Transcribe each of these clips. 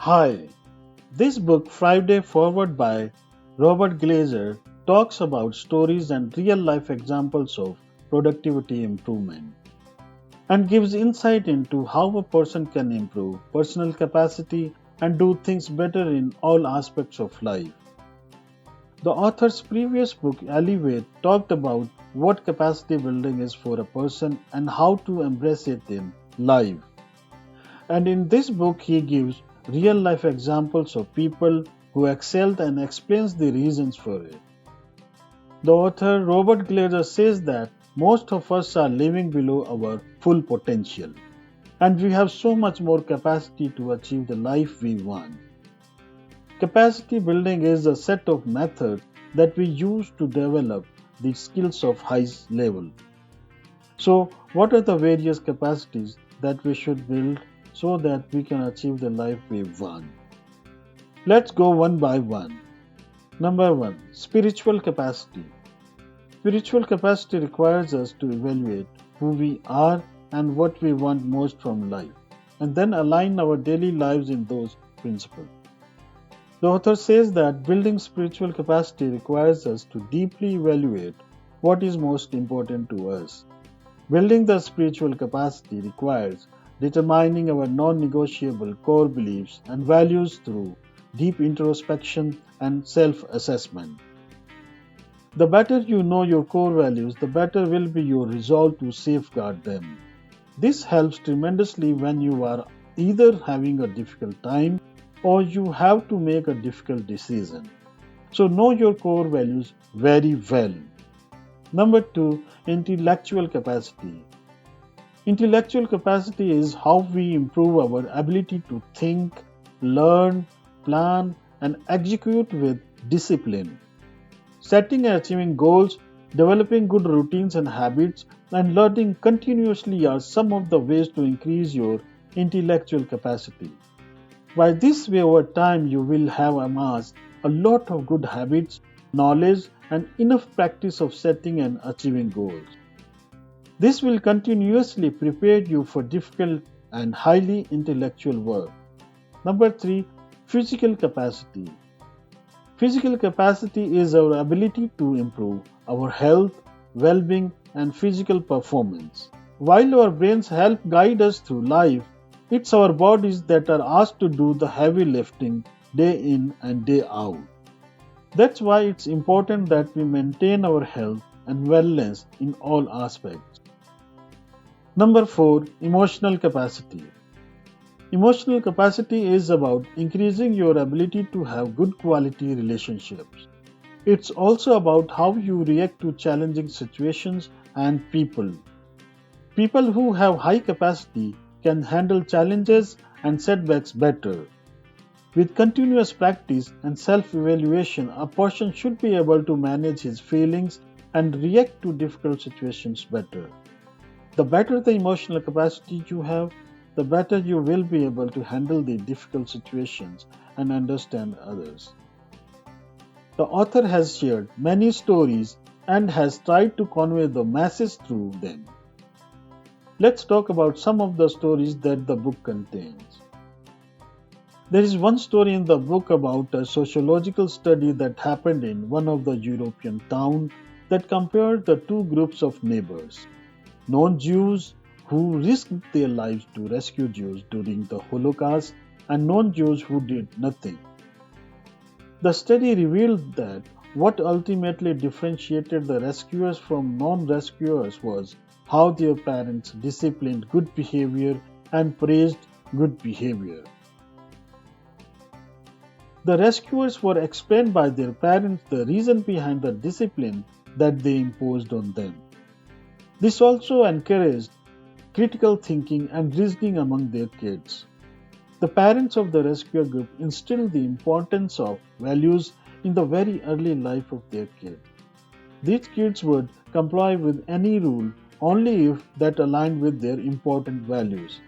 Hi, this book, Friday Forward by Robert Glazer, talks about stories and real life examples of productivity improvement and gives insight into how a person can improve personal capacity and do things better in all aspects of life. The author's previous book, Elevate, talked about what capacity building is for a person and how to embrace it in life. And in this book, he gives real life examples of people who excelled and explains the reasons for it. The author Robert Glazer says that most of us are living below our full potential, and we have so much more capacity to achieve the life we want. Capacity building is a set of methods that we use to develop the skills of highest level. So, what are the various capacities that we should build so that we can achieve the life we want? Let's go one by one. Number one, spiritual capacity. Spiritual capacity requires us to evaluate who we are and what we want most from life, and then align our daily lives in those principles. The author says that building spiritual capacity requires us to deeply evaluate what is most important to us. Building the spiritual capacity requires determining our non negotiable core beliefs and values through deep introspection and self assessment. The better you know your core values, the better will be your resolve to safeguard them. This helps tremendously when you are either having a difficult time or you have to make a difficult decision. So, know your core values very well. Number two, intellectual capacity. Intellectual capacity is how we improve our ability to think, learn, plan, and execute with discipline. Setting and achieving goals, developing good routines and habits, and learning continuously are some of the ways to increase your intellectual capacity. By this way, over time, you will have amassed a lot of good habits, knowledge, and enough practice of setting and achieving goals. This will continuously prepare you for difficult and highly intellectual work. Number three, physical capacity. Physical capacity is our ability to improve our health, well being, and physical performance. While our brains help guide us through life, it's our bodies that are asked to do the heavy lifting day in and day out. That's why it's important that we maintain our health and wellness in all aspects. Number four, emotional capacity. Emotional capacity is about increasing your ability to have good quality relationships. It's also about how you react to challenging situations and people. People who have high capacity can handle challenges and setbacks better. With continuous practice and self evaluation, a person should be able to manage his feelings and react to difficult situations better. The better the emotional capacity you have, the better you will be able to handle the difficult situations and understand others. The author has shared many stories and has tried to convey the message through them. Let's talk about some of the stories that the book contains. There is one story in the book about a sociological study that happened in one of the European towns that compared the two groups of neighbors: non-Jews who risked their lives to rescue Jews during the Holocaust and non-Jews who did nothing. The study revealed that what ultimately differentiated the rescuers from non-rescuers was how their parents disciplined good behavior and praised good behavior. The rescuers were explained by their parents the reason behind the discipline that they imposed on them. This also encouraged critical thinking and reasoning among their kids. The parents of the rescuer group instilled the importance of values in the very early life of their kids. These kids would comply with any rule only if that aligned with their important values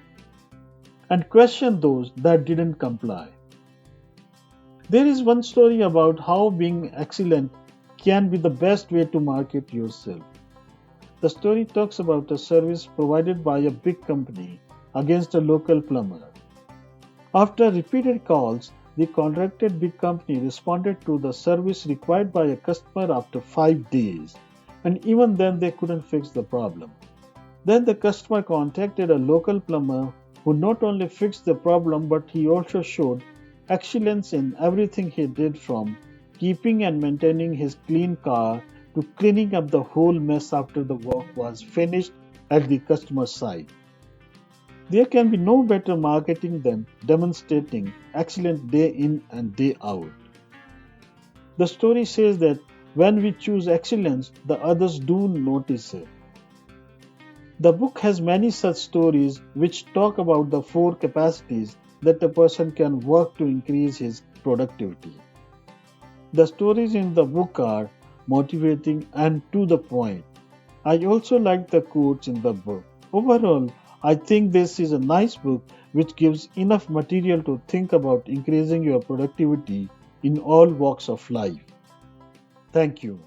and question those that didn't comply. There is one story about how being excellent can be the best way to market yourself. The story talks about a service provided by a big company against a local plumber. After repeated calls, the contracted big company responded to the service required by a customer after 5 days, and even then they couldn't fix the problem. Then the customer contacted a local plumber who not only fixed the problem but he also showed excellence in everything he did, from keeping and maintaining his clean car to cleaning up the whole mess after the work was finished at the customer site. There can be no better marketing than demonstrating excellence day in and day out. The story says that when we choose excellence, the others do notice it. The book has many such stories which talk about the four capacities that a person can work to increase his productivity. The stories in the book are motivating and to the point. I also like the quotes in the book. Overall, I think this is a nice book which gives enough material to think about increasing your productivity in all walks of life. Thank you.